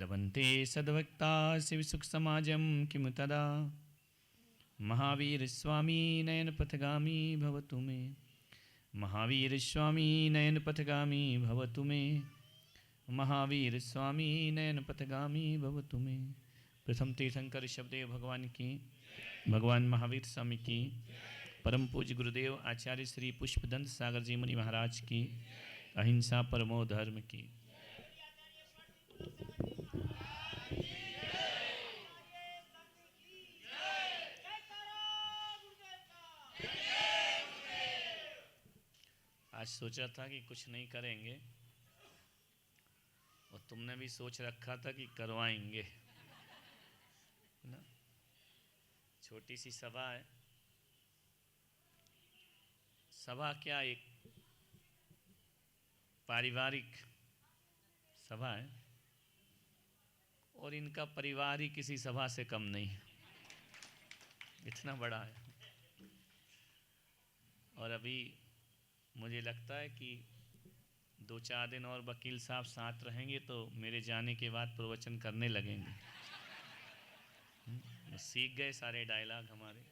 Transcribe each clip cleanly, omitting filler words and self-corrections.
लभन्ते सद्भक्ता शिवसुखसमाजं किमु तदा। महावीरस्वामी नयनपथगामी भवतु मे। महावीरस्वामी नयनपथगामी भवतु मे। महावीरस्वामी नयनपथगामी भवतु मे। प्रथम तीर्थंकर शब्देव भगवान की, भगवान महावीर स्वामी की, परम पूज्य गुरुदेव आचार्य श्री पुष्पदंत सागर जी मुनि महाराज की, अहिंसा परमो धर्म की। आज सोचा था कि कुछ नहीं करेंगे और तुमने भी सोच रखा था कि करवाएंगे ना। छोटी सी सभा है। सभा क्या, एक पारिवारिक सभा है और इनका परिवार ही किसी सभा से कम नहीं है, इतना बड़ा है। और अभी मुझे लगता है कि 2-4 दिन और वकील साहब साथ रहेंगे तो मेरे जाने के बाद प्रवचन करने लगेंगे। सीख गए सारे डायलॉग हमारे,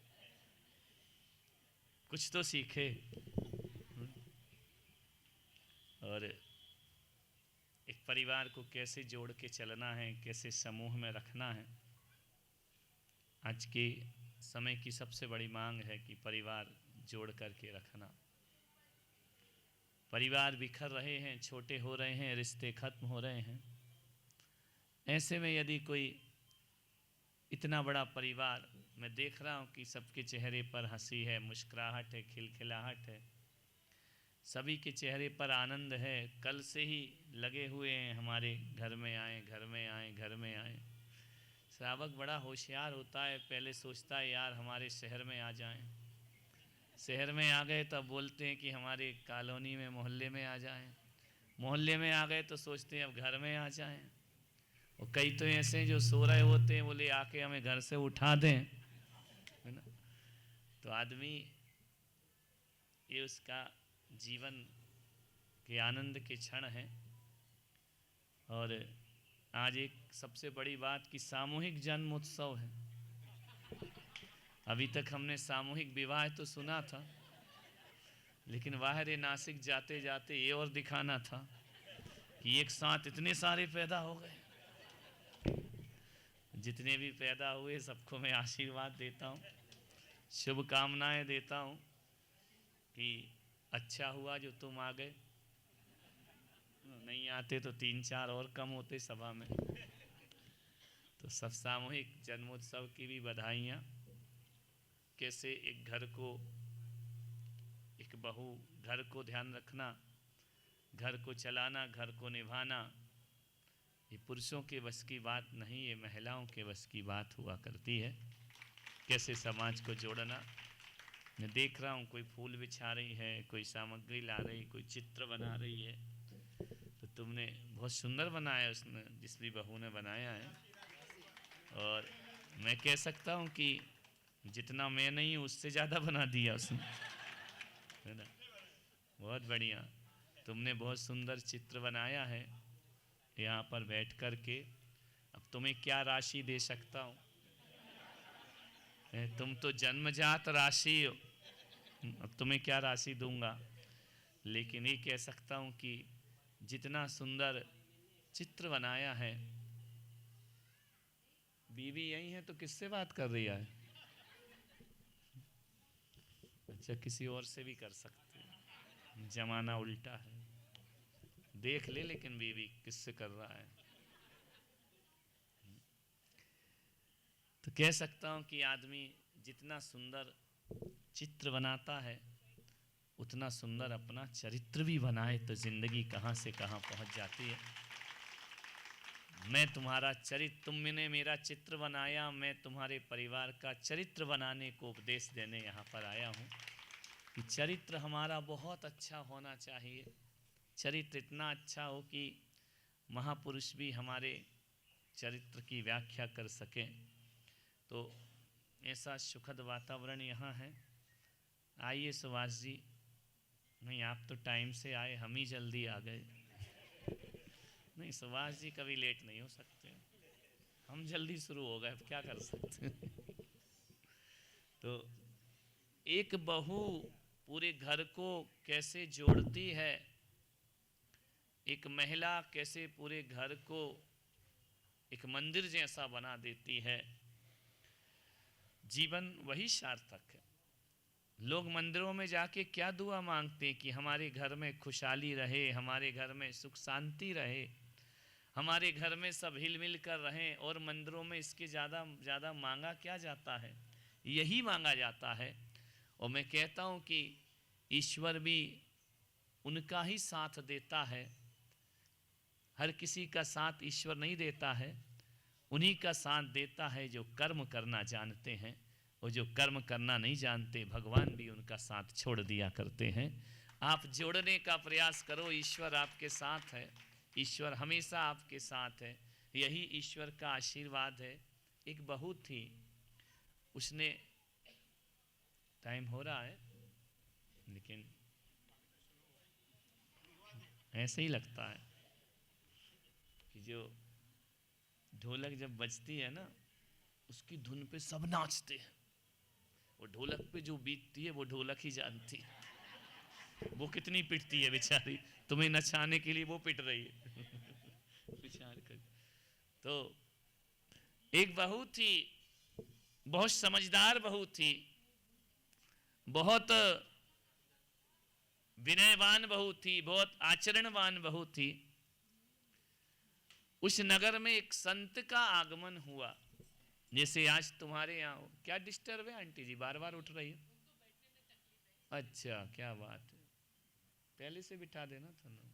कुछ तो सीखे। और एक परिवार को कैसे जोड़ के चलना है, कैसे समूह में रखना है, आज के समय की सबसे बड़ी मांग है कि परिवार जोड़ करके रखना। परिवार बिखर रहे हैं, छोटे हो रहे हैं, रिश्ते खत्म हो रहे हैं। ऐसे में यदि कोई इतना बड़ा परिवार, मैं देख रहा हूँ कि सबके चेहरे पर हंसी है, मुस्कुराहट है, खिलखिलाहट है, सभी के चेहरे पर आनंद है। कल से ही लगे हुए हैं हमारे घर में आए, घर में आए, घर में आए। श्रावक बड़ा होशियार होता है, पहले सोचता है यार हमारे शहर में आ जाएं। शहर में आ गए तब बोलते हैं कि हमारे कॉलोनी में, मोहल्ले में आ जाएं। मोहल्ले में आ गए तो सोचते हैं अब घर में आ जाएं। और कई तो ऐसे जो सो रहे होते हैं, बोले आके हमें घर से उठा दें, है ना। तो आदमी, ये उसका जीवन के आनंद के क्षण हैं। और आज एक सबसे बड़ी बात कि सामूहिक जन्म उत्सव है। अभी तक हमने सामूहिक विवाह तो सुना था, लेकिन बाहर नासिक जाते जाते ये और दिखाना था कि एक साथ इतने सारे पैदा हो गए। जितने भी पैदा हुए सबको मैं आशीर्वाद देता हूँ, शुभकामनाएं देता हूँ कि अच्छा हुआ जो तुम आ गए। नहीं आते तो 3-4 और कम होते सभा में। तो सब सामूहिक जन्मोत्सव की भी बधाइयाँ। कैसे एक घर को, एक बहू घर को ध्यान रखना, घर को चलाना, घर को निभाना, ये पुरुषों के बस की बात नहीं, ये महिलाओं के बस की बात हुआ करती है। कैसे समाज को जोड़ना। मैं देख रहा हूँ कोई फूल बिछा रही है, कोई सामग्री ला रही, कोई चित्र बना रही है। तो तुमने बहुत सुंदर बनाया, उसने जिस भी बहू ने बनाया है। और मैं कह सकता हूँ कि जितना मैं नहीं हूँ उससे ज़्यादा बना दिया उसने, है ना। बहुत बढ़िया, तुमने बहुत सुंदर चित्र बनाया है यहाँ पर बैठ कर के। अब तुम्हें क्या राशि दे सकता हूँ, तुम तो जन्मजात राशि हो, अब तुम्हें क्या राशि दूंगा। लेकिन ये कह सकता हूँ कि जितना सुंदर चित्र बनाया है। बीवी यही है तो किससे बात कर रही है? अच्छा, किसी और से भी कर सकते हैं, जमाना उल्टा है। देख ले लेकिन बीवी किससे कर रहा है। तो कह सकता हूँ कि आदमी जितना सुंदर चित्र बनाता है उतना सुंदर अपना चरित्र भी बनाए तो जिंदगी कहाँ से कहाँ पहुँच जाती है। मैं तुम्हारा चरित्र, तुमने मेरा चित्र बनाया, मैं तुम्हारे परिवार का चरित्र बनाने को उपदेश देने यहाँ पर आया हूँ कि चरित्र हमारा बहुत अच्छा होना चाहिए। चरित्र इतना अच्छा हो कि महापुरुष भी हमारे चरित्र की व्याख्या कर सकें। तो ऐसा सुखद वातावरण यहाँ है। आइए सुभाष जी। नहीं, आप तो टाइम से आए, हम ही जल्दी आ गए। नहीं, सुभाष जी कभी लेट नहीं हो सकते, हम जल्दी शुरू हो गए, क्या कर सकते। तो एक बहू पूरे घर को कैसे जोड़ती है, एक महिला कैसे पूरे घर को एक मंदिर जैसा बना देती है, जीवन वही सार्थक है। लोग मंदिरों में जाके क्या दुआ मांगते हैं कि हमारे घर में खुशहाली रहे, हमारे घर में सुख शांति रहे, हमारे घर में सब हिल मिल कर रहें, और मंदिरों में इसके ज़्यादा मांगा क्या जाता है, यही मांगा जाता है। और मैं कहता हूँ कि ईश्वर भी उनका ही साथ देता है, हर किसी का साथ ईश्वर नहीं देता है, उन्हीं का साथ देता है जो कर्म करना जानते हैं, और जो कर्म करना नहीं जानते भगवान भी उनका साथ छोड़ दिया करते हैं। आप जोड़ने का प्रयास करो, ईश्वर आपके साथ है, ईश्वर हमेशा आपके साथ है, यही ईश्वर का आशीर्वाद है। एक बहू थी, उसने, टाइम हो रहा है लेकिन ऐसे ही लगता है कि जो ढोलक जब बजती है ना, उसकी धुन पे सब नाचते हैं, वो ढोलक पे जो बीतती है वो ढोलक ही जानती है, वो कितनी पिटती है बेचारी, तुम्हें नचाने के लिए वो पिट रही है। विचार कर। तो एक बहू थी, बहुत समझदार बहू थी, बहुत विनयवान बहू थी, बहुत आचरणवान बहू थी। उस नगर में एक संत का आगमन हुआ, जैसे आज तुम्हारे यहाँ हो। क्या डिस्टर्ब है आंटी जी, बार बार उठ रही है? अच्छा, क्या बात है, पहले से बिठा देना था ना।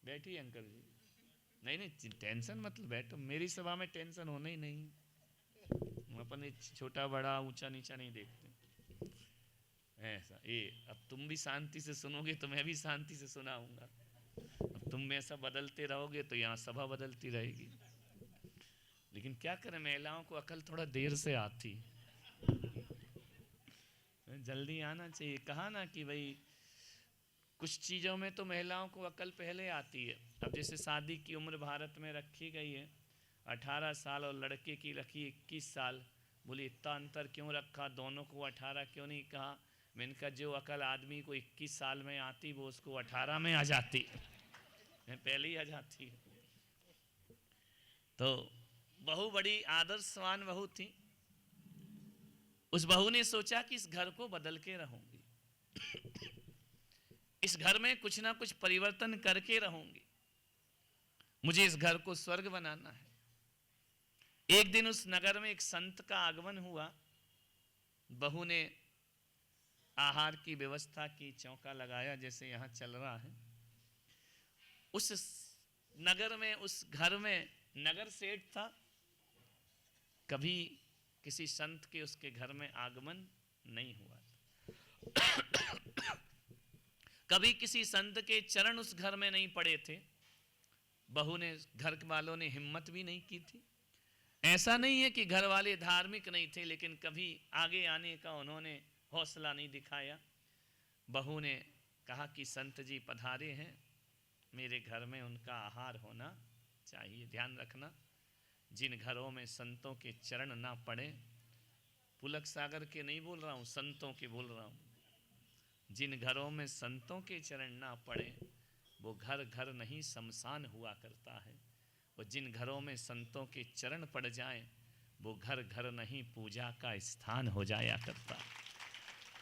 बैठिए अंकल जी। नहीं नहीं, टेंशन मतलब बैठो, मेरी सभा में टेंशन होना ही नहीं, हम अपन छोटा बड़ा ऊंचा नीचा नहीं देखते ऐसा। ये अब तुम भी शांति से सुनोगे तो मैं भी शांति से सुनाऊंगा, अब तुम में ऐसा बदलते रहोगे तो यहाँ सभा बदलती रहेगी। लेकिन क्या करें, महिलाओं को अकल थोड़ा देर से आती, जल्दी आना चाहिए। कहा ना कि भाई कुछ चीज़ों में तो महिलाओं को अकल पहले आती है। अब जैसे शादी की उम्र भारत में रखी गई है 18 साल और लड़के की रखी 21 साल। बोले इतना अंतर क्यों रखा, दोनों को 18 क्यों नहीं कहा? मैंने कहा जो अकल आदमी को 21 साल में आती वो उसको 18 में आ जाती, पहले ही आ जाती। तो बहू बड़ी आदर्शवान बहू थी। उस बहू ने सोचा कि इस घर को बदल के रहूंगी, इस घर में कुछ ना कुछ परिवर्तन करके रहूंगी, मुझे इस घर को स्वर्ग बनाना है। एक दिन उस नगर में एक संत का आगमन हुआ। बहू ने आहार की व्यवस्था की, चौका लगाया जैसे यहाँ चल रहा है। उस नगर में, उस घर में नगर सेठ था। कभी किसी संत के उसके घर में आगमन नहीं हुआ, कभी किसी संत के चरण उस घर में नहीं पड़े थे। बहू ने, घर वालों ने हिम्मत भी नहीं की थी। ऐसा नहीं है कि घर वाले धार्मिक नहीं थे, लेकिन कभी आगे आने का उन्होंने हौसला नहीं दिखाया। बहू ने कहा कि संत जी पधारे हैं, मेरे घर में उनका आहार होना चाहिए। ध्यान रखना, जिन घरों में संतों के चरण ना पड़े, पुलक सागर के नहीं बोल रहा हूँ, संतों के बोल रहा हूँ, जिन घरों में संतों के चरण ना पड़े वो घर घर नहीं शमशान हुआ करता है। और जिन घरों में संतों के चरण पड़ जाएं वो घर घर नहीं पूजा का स्थान हो जाया करता है।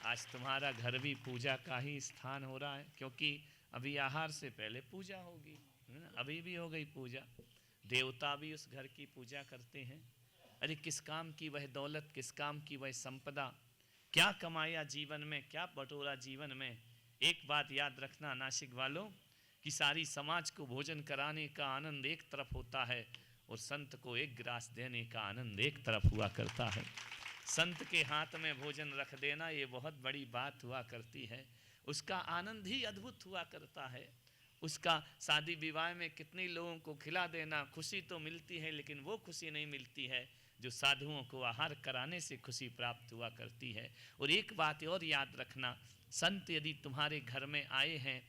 आज तुम्हारा घर भी पूजा का ही स्थान हो रहा है, क्योंकि अभी आहार से पहले पूजा होगी, अभी भी हो गई पूजा। देवता भी उस घर की पूजा करते हैं। अरे किस काम की वह दौलत, किस काम की वह संपदा, क्या कमाया जीवन में, क्या बटोरा जीवन में। एक बात याद रखना नासिक वालों, कि सारी समाज को भोजन कराने का आनंद एक तरफ होता है और संत को एक गिलास देने का आनंद एक तरफ हुआ करता है। संत के हाथ में भोजन रख देना ये बहुत बड़ी बात हुआ करती है, उसका आनंद ही अद्भुत हुआ करता है। उसका शादी विवाह में कितने लोगों को खिला देना, खुशी तो मिलती है, लेकिन वो खुशी नहीं मिलती है जो साधुओं को आहार कराने से खुशी प्राप्त हुआ करती है। और एक बात और याद रखना, संत यदि तुम्हारे घर में आए हैं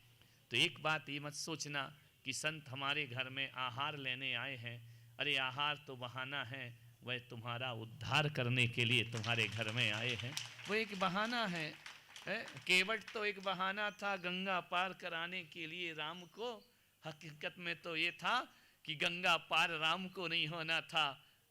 तो एक बात ये मत सोचना कि संत हमारे घर में आहार लेने आए हैं। अरे आहार तो बहाना है, वह तुम्हारा उद्धार करने के लिए तुम्हारे घर में आए हैं। वो एक बहाना है, केवट तो एक बहाना था गंगा पार कराने के लिए राम को। हकीकत में तो ये था कि गंगा पार राम को नहीं होना था,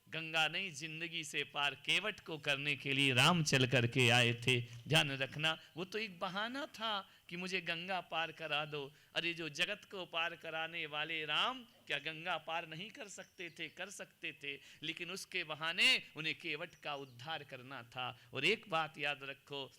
गंगा नहीं जिंदगी से पार केवट को करने के लिए राम चल करके आए थे। ध्यान रखना, वो तो एक बहाना था कि मुझे गंगा पार करा दो। अरे जो जगत को पार कराने वाले राम क्या गंगा पार नहीं कर सकते थे? कर सकते थे, लेकिन उसके बहाने उन्हें केवट का उद्धार करना था। और एक बात याद रखो,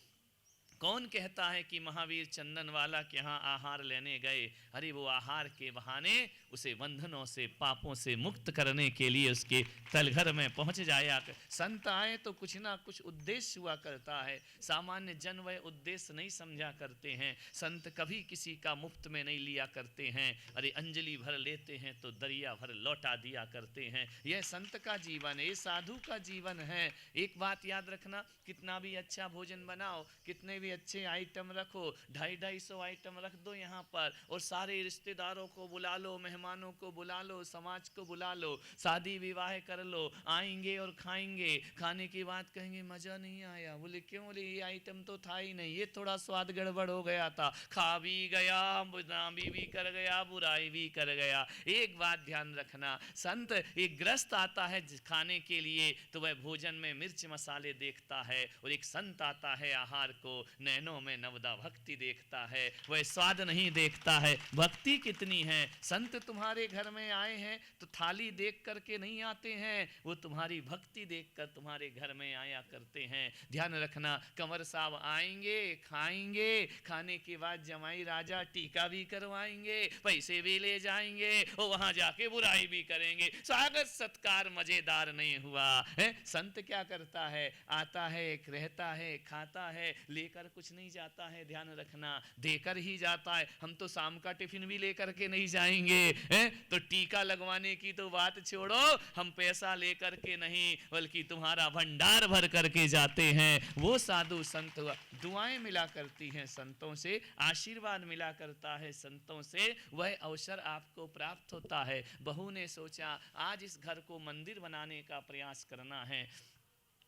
कौन कहता है कि महावीर चंदनवाला के यहाँ आहार लेने गए? अरे वो आहार के बहाने उसे बंधनों से पापों से मुक्त करने के लिए उसके तलघर में पहुँच जाया। संत आए तो कुछ ना कुछ उद्देश्य हुआ करता है, सामान्य जन वह उद्देश्य नहीं समझा करते हैं। संत कभी किसी का मुफ्त में नहीं लिया करते हैं। अरे अंजलि भर लेते हैं तो दरिया भर लौटा दिया करते हैं। यह संत का जीवन है, ये साधु का जीवन है। एक बात याद रखना, कितना भी अच्छा भोजन बनाओ, कितने भी अच्छे आइटम रखो, 250-250 आइटम रख दो यहाँ पर, और सारे रिश्तेदारों को बुला लो, मेहमानों को बुला लो, समाज को बुला लो, शादी विवाह कर लो, आएंगे और खाएंगे। खाने की बात कहेंगे मज़ा नहीं आया। बोले क्यों? बोले ये आइटम तो था ही नहीं, ये थोड़ा स्वाद गड़बड़ हो गया था। खा भी गया, बदनामी भी कर गया, बुराई भी कर गया। एक बात ध्यान रखना, संत एक ग्रस्त आता है खाने के लिए तो वह भोजन में मिर्च मसाले देखता है, और एक संत आता है आहार को नैनों में नवदा भक्ति देखता है। वह स्वाद नहीं देखता है भक्ति कितनी है। संत तुम्हारे घर में आए हैं तो थाली देख करके नहीं आते हैं, वो तुम्हारी भक्ति देखकर तुम्हारे घर में आया करते हैं। ध्यान रखना, कंवर साहब आएंगे, खाएंगे, खाने के बाद जमाई राजा टीका भी करवाएंगे, पैसे भी ले जाएंगे, और वहां जाके बुराई भी करेंगे। स्वागत सत्कार मजेदार नहीं हुआ है। संत क्या करता है? आता है, रहता है, खाता है, लेकर कुछ नहीं जाता है। ध्यान रखना, देकर ही जाता है। हम तो शाम का टिफिन भी लेकर के नहीं जाएंगे, तो टीका लगवाने की तो बात छोड़ो, हम पैसा लेकर के नहीं बल्कि तुम्हारा भंडार भर करके जाते हैं। वो साधु संत हुआ। दुआएं मिला करती हैं संतों से, आशीर्वाद मिला करता है संतों से, वह अवसर आपको प्राप्त होता है। बहू ने सोचा आज इस घर को मंदिर बनाने का प्रयास करना है,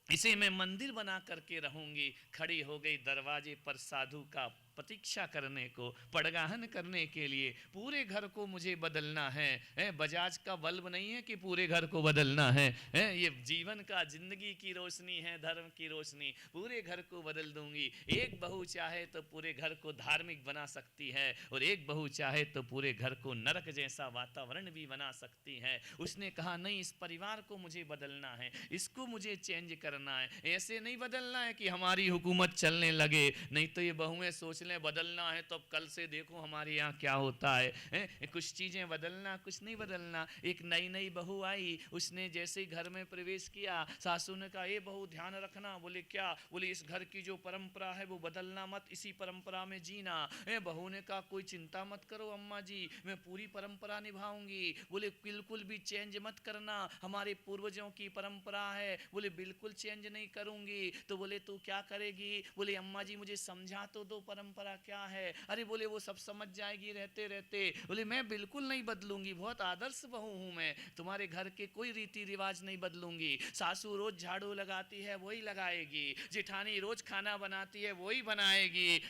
इसे मैं मंदिर बना करके रहूंगी। खड़ी हो गई दरवाजे पर साधु का प्रतीक्षा करने को, पड़गाहन करने के लिए। पूरे घर को मुझे बदलना है, बजाज का बल्ब नहीं है कि पूरे घर को बदलना है, ये जीवन का जिंदगी की रोशनी है, धर्म की रोशनी, पूरे घर को बदल दूंगी। एक बहू चाहे तो पूरे घर को धार्मिक बना सकती है, और एक बहू चाहे तो पूरे घर को नरक जैसा वातावरण भी बना सकती है। उसने कहा नहीं, इस परिवार को मुझे बदलना है, इसको मुझे चेंज करना है। ऐसे नहीं बदलना है कि हमारी हुकूमत चलने लगे, नहीं तो ये बहुएं सोच लें बदलना है तो अब कल से देखो हमारे यहाँ क्या होता है। कुछ चीज़ें बदलना, कुछ नहीं बदलना। एक नई नई बहू आई, उसने जैसे ही घर में प्रवेश किया, सासू ने कहा ये बहू ध्यान रखना। बोले क्या? बोले इस घर की जो परंपरा है वो बदलना मत, इसी परंपरा में जीना। बहू ने कहा कोई चिंता मत करो अम्मा जी, मैं पूरी परंपरा निभाऊंगी। बोले बिल्कुल भी चेंज मत करना, हमारे पूर्वजों की परंपरा है। बोले बिल्कुल चेंज नहीं करूंगी। तो बोले तू क्या करेगी? बोले अम्मा जी मुझे समझा तो दो परंपरा क्या है। अरे बोले वो सब समझ जाएगी रहते रहते। बोले मैं बिल्कुल नहीं बदलूंगी, बहुत आदर्श बहू हूं मैं, तुम्हारे घर के कोई रीति रिवाज नहीं बदलूंगी। सासू रोज झाड़ू लगाती है वही लगाएगी, जिठानी रोज खाना बनाती है वही बनाएगी,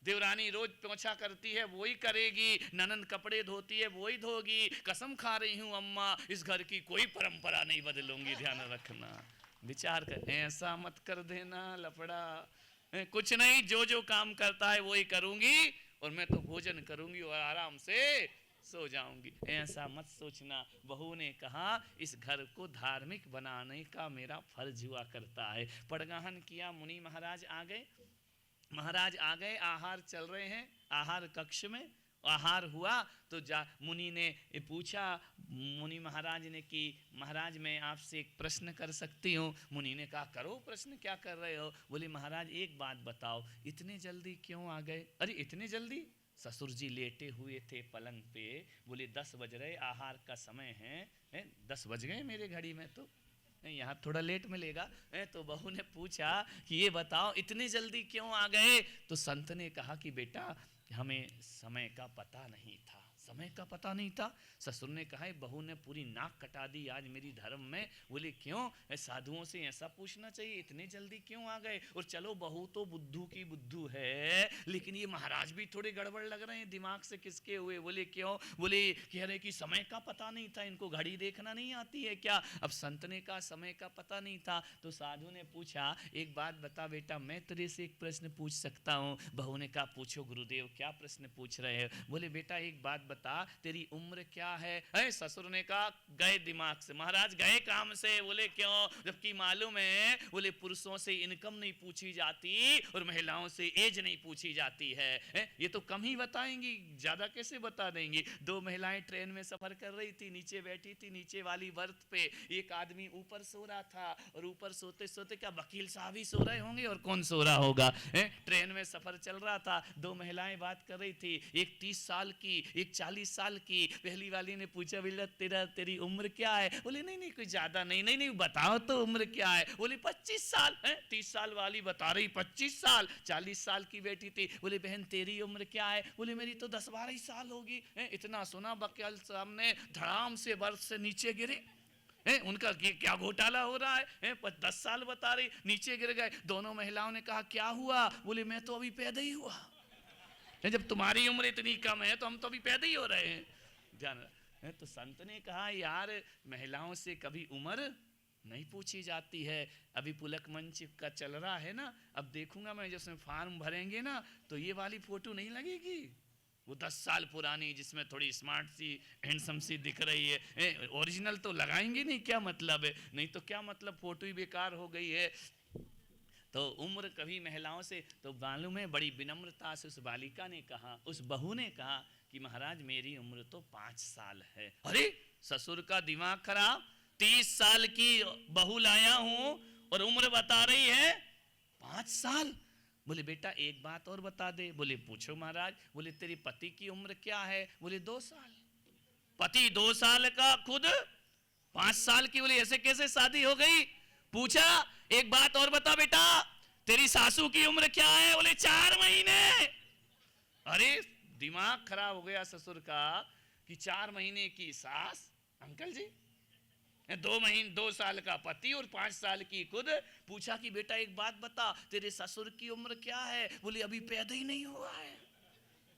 देवरानी रोज पोछा करती है वही करेगी, ननंद कपड़े धोती है वही धोगी। कसम खा रही हूं अम्मा, इस घर की कोई परंपरा नहीं बदलूंगी। ध्यान रखना, विचार कर, ऐसा मत कर देना लफड़ा। कुछ नहीं, जो जो काम करता है वही करूंगी, और मैं तो भोजन करूंगी और आराम से सो जाऊंगी। ऐसा मत सोचना। बहू ने कहा इस घर को धार्मिक बनाने का मेरा फर्ज हुआ करता है। पड़गाहन किया, मुनि महाराज आ गए। महाराज आ गए, आहार चल रहे हैं, आहार कक्ष में आहार हुआ तो मुनि ने पूछा, मुनि महाराज ने कि महाराज मैं आपसे एक प्रश्न कर सकती हूँ? मुनि ने कहा करो प्रश्न, क्या कर रहे हो? बोले महाराज एक बात बताओ, इतने जल्दी क्यों आ गए? अरे इतने जल्दी? ससुर जी लेटे हुए थे पलंग पे, बोले 10 बज रहे, आहार का समय है 10 बज गए मेरे घड़ी में, तो यहाँ थोड़ा लेट मिलेगा। तो बहू ने पूछा कि ये बताओ इतने जल्दी क्यों आ गए? तो संत ने कहा कि बेटा हमें समय का पता नहीं था, समय का पता नहीं था। ससुर ने कहा बहू ने पूरी नाक कटा दी आज मेरी धर्म में। बोले क्यों? साधुओं से ऐसा पूछना चाहिए, इतने जल्दी क्यों आ गए? और चलो बहू तो बुद्धू की बुद्धू है, लेकिन ये महाराज भी थोड़े गड़बड़ लग रहे हैं, दिमाग से किसके हुए? बोले क्यों? बोले कह रहे कि समय का पता नहीं था, इनको घड़ी देखना नहीं आती है क्या? अब संत ने कहा समय का पता नहीं था। तो साधु ने पूछा एक बात बता बेटा, मैं तेरे से एक प्रश्न पूछ सकता हूँ? बहू ने कहा पूछो गुरुदेव, क्या प्रश्न पूछ रहे हो? बोले बेटा एक बात बता, तेरी उम्र क्या है? ससुर ने कहा गए दिमाग से, महाराज गए काम से। बोले क्यों? जबकि मालूम है बोले पुरुषों से इनकम नहीं पूछी जाती और महिलाओं से एज नहीं पूछी जाती है। ये तो कम ही बताएंगी, ज्यादा कैसे बता देंगी? दो महिलाएं ट्रेन में सफर कर रही थी, नीचे बैठी थी, नीचे वाली बर्थ पे एक आदमी ऊपर सो रहा था, और ऊपर सोते सोते क्या वकील साहब ही सो रहे होंगे और कौन सो रहा होगा? ट्रेन में सफर चल रहा था, दो महिलाएं बात कर रही थी, एक 30 साल की, एक 40 साल की। पहली वाली ने पूछा बेटा तेरी उम्र क्या है? बोले नहीं कोई ज्यादा नहीं बताओ तो उम्र क्या है? बोले 25 साल है। 30 साल वाली बता रही 25 साल। 40 साल की बेटी थी, बोले बहन तेरी उम्र क्या है? बोले मेरी तो 10-12 साल होगी। इतना सुना वकील सामने धड़ाम से बर्थ से नीचे गिरे। उनका क्या घोटाला हो रहा है? 10 साल बता रही, नीचे गिर गए। दोनों महिलाओं ने कहा क्या हुआ? बोले मैं तो अभी पैदा ही हुआ। जब तुम्हारी उम्र इतनी कम है तो हम तो अभी पैदा ही हो रहे हैं। ध्यान। तो संत ने कहा यार महिलाओं से कभी उम्र नहीं पूछी जाती है। अभी पुलक मंच का चल रहा है ना, अब देखूंगा मैं जिसमें फॉर्म भरेंगे ना तो ये वाली फोटो नहीं लगेगी, वो 10 साल पुरानी जिसमें थोड़ी स्मार्ट सी हैंडसम सी दिख रही है। ओरिजिनल तो लगाएंगे नहीं, क्या मतलब है? नहीं तो क्या मतलब, फोटो ही बेकार हो गई है। तो उम्र कभी महिलाओं से तो मालूम है, बड़ी विनम्रता से उस बालिका ने कहा, उस बहू ने कहा कि महाराज मेरी उम्र तो 5 साल है। अरे ससुर का दिमाग खराब, 30 साल की बहू लाया हूं और उम्र बता रही है 5 साल। बोले बेटा एक बात और बता दे। बोले पूछो महाराज। बोले तेरे पति की उम्र क्या है? बोले 2 साल। पति 2 साल का, खुद 5 साल की। बोले ऐसे कैसे शादी हो गई? पूछा एक बात और बता बेटा, तेरी सासू की उम्र क्या है? बोले 4 महीने। अरे दिमाग खराब हो गया ससुर का कि 4 महीने की सास। अंकल जी 2 साल का पति और 5 साल की खुद। पूछा कि बेटा एक बात बता, तेरे ससुर की उम्र क्या है? बोले अभी पैदा ही नहीं हुआ है।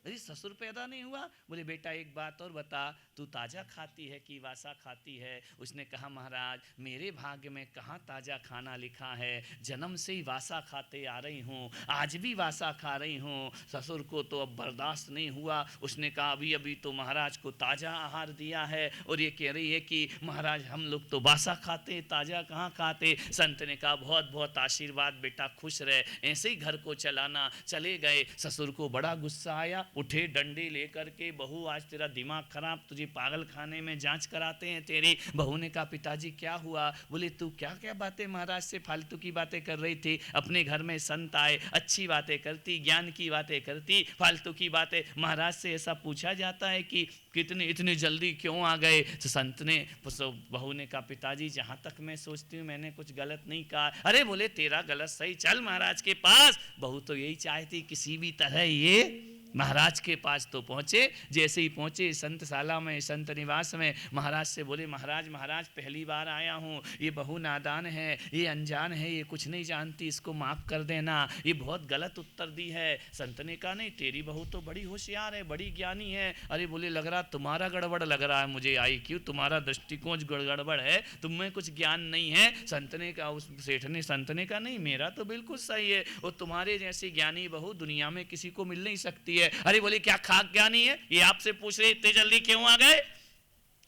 अरे ससुर पैदा नहीं हुआ? बोले बेटा एक बात और बता, तू ताज़ा खाती है कि वासा खाती है? उसने कहा महाराज मेरे भाग्य में कहाँ ताज़ा खाना लिखा है, जन्म से ही वासा खाते आ रही हूँ, आज भी वासा खा रही हूँ। ससुर को तो अब बर्दाश्त नहीं हुआ, उसने कहा अभी अभी तो महाराज को ताज़ा आहार दिया है और ये कह रही है कि महाराज हम लोग तो वासा खाते, ताज़ा कहाँ खाते। संत ने कहा बहुत बहुत आशीर्वाद बेटा, खुश रहे, ऐसे ही घर को चलाना। चले गए। ससुर को बड़ा गुस्सा आया, उठे डंडे लेकर के, बहू आज तेरा दिमाग खराब, तुझे पागल खाने में जांच कराते हैं तेरी। बहू ने कहा पिताजी क्या हुआ? बोले तू क्या क्या बातें महाराज से फालतू की बातें कर रही थी? अपने घर में संत आए, अच्छी बातें करती, ज्ञान की बातें करती, फालतू की बातें। महाराज से ऐसा पूछा जाता है कि कितनी इतनी जल्दी क्यों आ गए? तो संत ने, बहू ने कहा पिताजी जहाँ तक मैं सोचती हूँ मैंने कुछ गलत नहीं कहा। अरे बोले तेरा गलत सही, चल महाराज के पास। बहू तो यही चाहती किसी भी तरह ये महाराज के पास तो पहुँचे। जैसे ही पहुँचे संतशाला में, संत निवास में, महाराज से बोले महाराज महाराज पहली बार आया हूँ, ये बहू नादान है, ये अनजान है, ये कुछ नहीं जानती, इसको माफ़ कर देना, ये बहुत गलत उत्तर दी है। संत ने कहा नहीं तेरी बहू तो बड़ी होशियार है, बड़ी ज्ञानी है। अरे बोले लग रहा तुम्हारा गड़बड़ लग रहा है मुझे, IQ तुम्हारा दृष्टिकोण गड़बड़ है, तुम में कुछ ज्ञान नहीं है। संत ने कहा, उस सेठ ने, संत ने कहा नहीं मेरा तो बिल्कुल सही है, और तुम्हारे जैसी ज्ञानी बहू दुनिया में किसी को मिल नहीं सकती है। अरे बोले क्या खाक ज्ञानी है, ये आपसे पूछ रहे इतने जल्दी क्यों आ गए?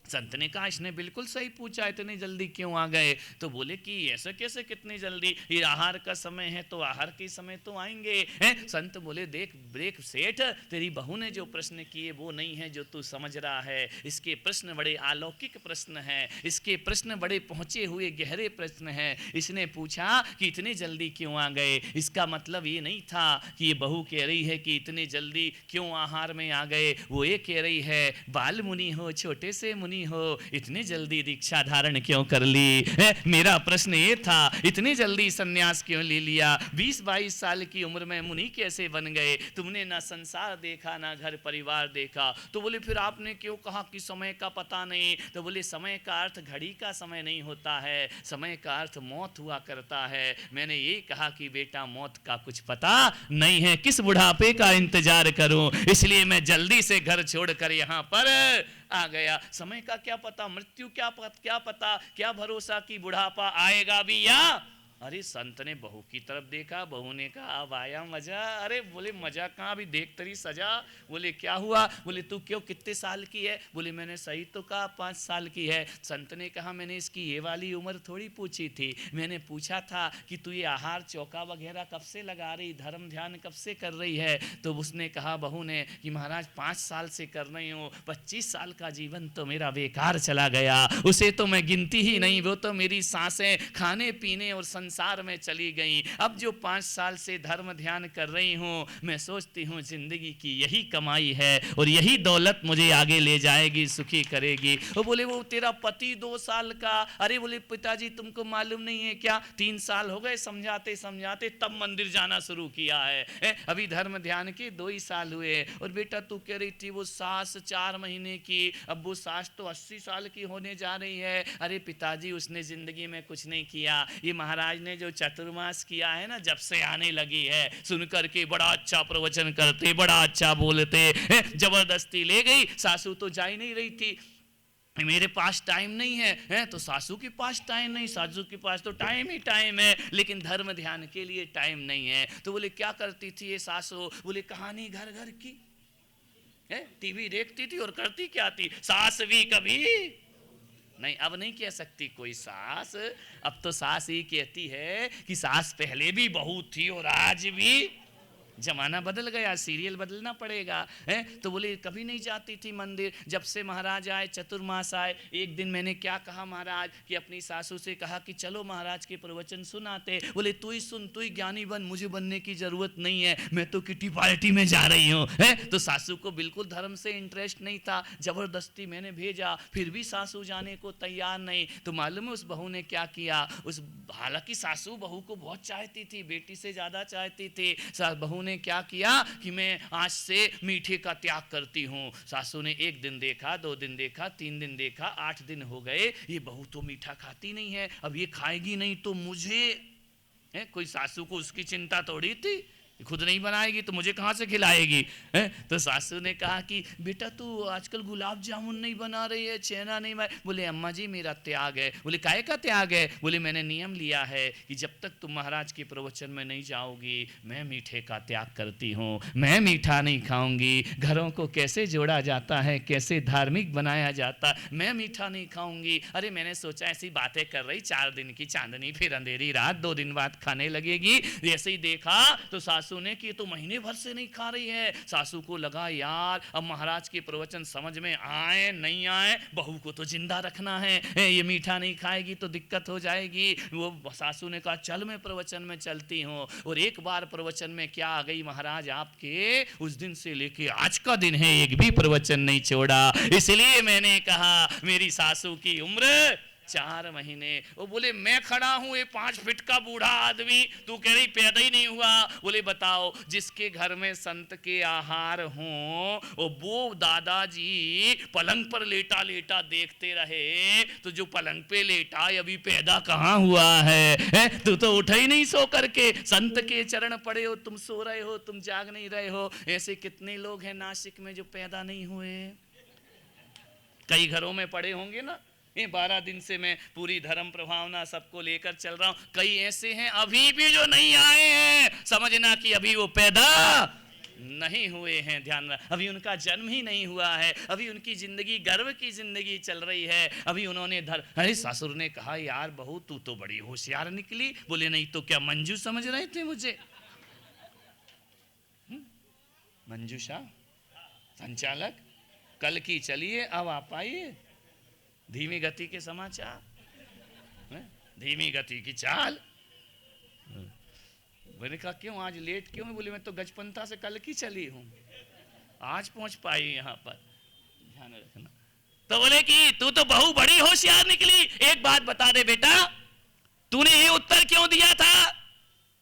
संत ने कहा इसने बिल्कुल सही पूछा, इतनी जल्दी क्यों आ गए? तो बोले कि ऐसे कैसे कितनी जल्दी, ये आहार का समय है तो आहार के समय तो आएंगे हैं। संत बोले देख सेठ, तेरी बहू ने जो प्रश्न किए वो नहीं है जो तू समझ रहा है, इसके प्रश्न बड़े अलौकिक प्रश्न हैं, इसके प्रश्न बड़े पहुँचे हुए गहरे प्रश्न हैं। इसने पूछा कि इतने जल्दी क्यों आ गए, इसका मतलब ये नहीं था कि ये बहू कह रही है कि इतने जल्दी क्यों आहार में आ गए। वो ये कह रही है बाल मुनि हो, छोटे से मुनि मुनि हो, इतनी जल्दी दीक्षा धारण क्यों कर ली? मेरा प्रश्न ये था, इतनी जल्दी सन्यास क्यों ले लिया? 20-22 साल की उम्र में मुनि कैसे बन गए? तुमने ना संसार देखा, ना घर परिवार देखा। तो बोले फिर आपने क्यों कहा कि समय का पता नहीं? तो बोले समय का अर्थ घड़ी का समय नहीं होता है, समय का अर्थ मौत हुआ करता है। मैंने यही कहा कि बेटा मौत का कुछ पता नहीं है, किस बुढ़ापे का इंतजार करूं, इसलिए मैं जल्दी से घर छोड़कर यहाँ पर आ गया। समय का क्या पता, मृत्यु क्या पता, क्या भरोसा कि बुढ़ापा आएगा भी या? अरे संत ने बहू की तरफ देखा, बहू ने कहा अब आया मजा। अरे बोले मजा कहाँ, अभी देख तरी सजा। बोले क्या हुआ? बोले तू क्यों, कितने साल की है? बोले मैंने सही तो कहा 5 साल की है। संत ने कहा मैंने इसकी ये वाली उम्र थोड़ी पूछी थी, मैंने पूछा था कि तू ये आहार चौका वगैरह कब से लगा रही, धर्म ध्यान कब से कर रही है? तो उसने कहा बहू ने कि महाराज 5 साल से कर रही हूँ, 25 साल का जीवन तो मेरा बेकार चला गया, उसे तो मैं गिनती ही नहीं, वो तो मेरी सांसें खाने पीने और संसार में चली गई। अब जो 5 साल से धर्म ध्यान कर रही हूँ, मैं सोचती हूँ जिंदगी की यही कमाई है और यही दौलत मुझे आगे ले जाएगी, सुखी करेगी। वो बोले वो तेरा पति 2 साल का। अरे बोले पिताजी तुमको मालूम नहीं है क्या, 3 साल हो गए समझाते समझाते, तब मंदिर जाना शुरू किया है। अभी धर्म ध्यान के 2 ही साल हुए। और बेटा तू कह रही थी वो सास 4 महीने की, अब वो सास तो 80 साल की होने जा रही है। अरे पिताजी उसने जिंदगी में कुछ नहीं किया, ये महाराज ने जो चतुर्मास किया है ना, जब से आने लगी है, सुन करके बड़ा अच्छा प्रवचन करते, बड़ा अच्छा बोलते, जबरदस्ती ले गई। सासू तो जा ही नहीं रही थी, मेरे पास टाइम नहीं है, तो सासू के पास टाइम नहीं, सासू के पास तो टाइम ही टाइम है, लेकिन धर्म ध्यान के लिए टाइम नहीं है। तो बोले क्या करती थी ये सासू? बोले कहानी घर घर की है, टीवी देखती थी और करती क्या थी, सास भी कभी नहीं। अब नहीं कह सकती कोई सास, अब तो सास ही कहती है कि सास पहले भी बहू थी और आज भी। जमाना बदल गया, सीरियल बदलना पड़ेगा है। तो बोले कभी नहीं जाती थी मंदिर, जब से महाराज आए, चतुर्मास आए। एक दिन मैंने क्या कहा महाराज कि अपनी सासू से कहा कि चलो महाराज के प्रवचन सुनाते। बोले तू ही सुन, तू ही ज्ञानी बन, मुझे बनने की जरूरत नहीं है, मैं तो किटी पार्टी में जा रही हूँ है। तो सासू को बिल्कुल धर्म से इंटरेस्ट नहीं था, जबरदस्ती मैंने भेजा, फिर भी सासू जाने को तैयार नहीं। तो मालूम है उस बहू ने क्या किया? उस हालांकि सासू बहू को बहुत चाहती थी, बेटी से ज्यादा चाहती थी। बहू ने क्या किया कि मैं आज से मीठे का त्याग करती हूँ। सासू ने 1 दिन देखा, 2 दिन देखा, 3 दिन देखा, 8 दिन हो गए, ये बहू तो मीठा खाती नहीं है, अब ये खाएगी नहीं तो मुझे है, कोई सासू को उसकी चिंता थोड़ी थी, खुद नहीं बनाएगी तो मुझे कहाँ से खिलाएगी है? तो सासू ने कहा कि बेटा तू आजकल गुलाब जामुन नहीं बना रही है, छेना नहीं बना। बोले अम्मा जी मेरा त्याग है। बोले काहे का त्याग है? बोले मैंने नियम लिया है कि जब तक तुम महाराज के प्रवचन में नहीं जाओगी, मैं मीठे का त्याग करती हूँ, मैं मीठा नहीं खाऊंगी। घरों को कैसे जोड़ा जाता है, कैसे धार्मिक बनाया जाता, मैं मीठा नहीं खाऊंगी। अरे मैंने सोचा ऐसी बातें कर रही, 4 दिन की चांदनी फिर अंधेरी रात, 2 दिन बाद खाने लगेगी। जैसे ही देखा तो सासू ने कि तो महीने भर से नहीं खा रही है। सासू को लगा यार अब महाराज के प्रवचन समझ में आए नहीं आए, बहू को तो जिंदा रखना है, ये मीठा नहीं खाएगी तो दिक्कत हो जाएगी। वो सासू ने कहा चल मैं प्रवचन में चलती हूँ। और एक बार प्रवचन में क्या आ गई महाराज आपके, उस दिन से लेके आज का दिन है एक भी प्रवचन नहीं छोड़ा। इसलिए मैंने कहा मेरी सासू की उम्र 4 महीने। वो बोले मैं खड़ा हूं, ये 5 फीट का बूढ़ा आदमी, तू कह रही पैदा ही नहीं हुआ। बोले बताओ, जिसके घर में संत के आहार हों, वो दादाजी पलंग पर लेटा लेटा देखते रहे, तो जो पलंग पे लेटा अभी पैदा कहाँ हुआ है? तू तो उठा ही नहीं सो करके, संत के चरण पड़े हो, तुम सो रहे हो, तुम जाग नहीं रहे हो। ऐसे कितने लोग हैं नासिक में जो पैदा नहीं हुए? कई घरों में पड़े होंगे ना। ये 12 दिन से मैं पूरी धर्म प्रभावना सबको लेकर चल रहा हूं, कई ऐसे हैं अभी भी जो नहीं आए हैं, समझना कि अभी वो पैदा नहीं हुए हैं। ध्यान रख, अभी उनका जन्म ही नहीं हुआ है, अभी उनकी जिंदगी गर्व की जिंदगी चल रही है। अभी उन्होंने अरे ससुर ने कहा यार बहू तू तो बड़ी होशियार निकली। बोले नहीं तो क्या मंजू समझ रहे थे मुझे? मंजूषा संचालक कल की चलिए अब आप आइए। धीमी गति के समाचार, धीमी गति की चाल। मैंने कहा क्यों आज लेट क्यों है? बोले मैं तो गजपंथा से कल की चली हूँ, आज पहुंच पाई यहाँ पर। ध्यान रखना तो बोले कि तू तो बहू बड़ी होशियार निकली, एक बात बता दे बेटा, तूने ये उत्तर क्यों दिया था